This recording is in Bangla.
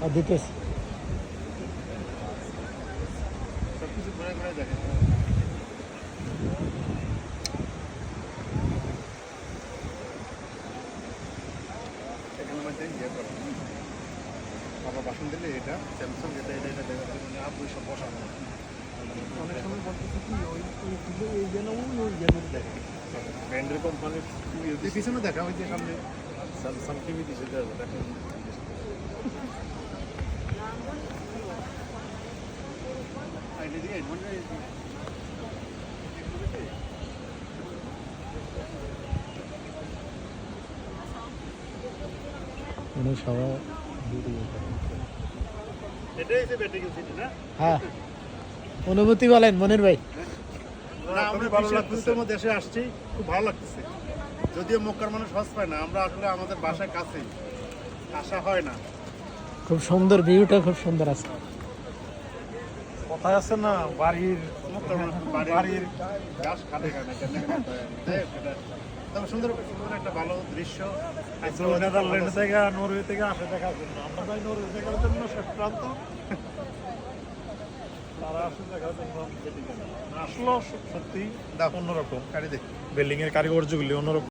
আর দিতেছি। সবকিছু ঘুরে ঘুরে দেখে। এখানে মধ্যে ইয়ে করে বাবা বাসন দিলে এটা স্যামসাং এটা এটা এটা দেখা যায় মানে আপনি সব বসানো অনেক সময় বলতেছে কি ওই এই যেন ওই যেন দেখে ব্র্যান্ডের কোম্পানির পিছনে দেখা ওই যে সামনে স্যামসাং টিভি দিছে দেখেন উনি সবাই এটাই যে ব্যাটিং সিটি না হ্যাঁ অনুভূতি বলেন মনির ভাই। না আমরা ভালো লাগতেছে দেশে আসছি খুব ভালো লাগতেছে যদিও মক্কার মানুষ হজ পায় না আমরা আসলে আমাদের বাসার কাছেই আসা হয় না খুব সুন্দর ভিউটা খুব সুন্দর আছে। কথায় আছে না বাড়ির মক্কার মানুষ বাড়ির গাছ খাটে খানে তবে সুন্দর সুন্দর একটা ভালো দৃশ্য নেদারল্যান্ড থেকে নরওয়ে থেকে আসে দেখার জন্য আমরা যাই নরওয়ে দেখার জন্য শেষ প্রান্ত তারা আসে দেখার জন্য আসলো সত্যি দাও অন্যরকম কাটি দে বিল্ডিং এর কারিগর্যগুলি অন্যরকম।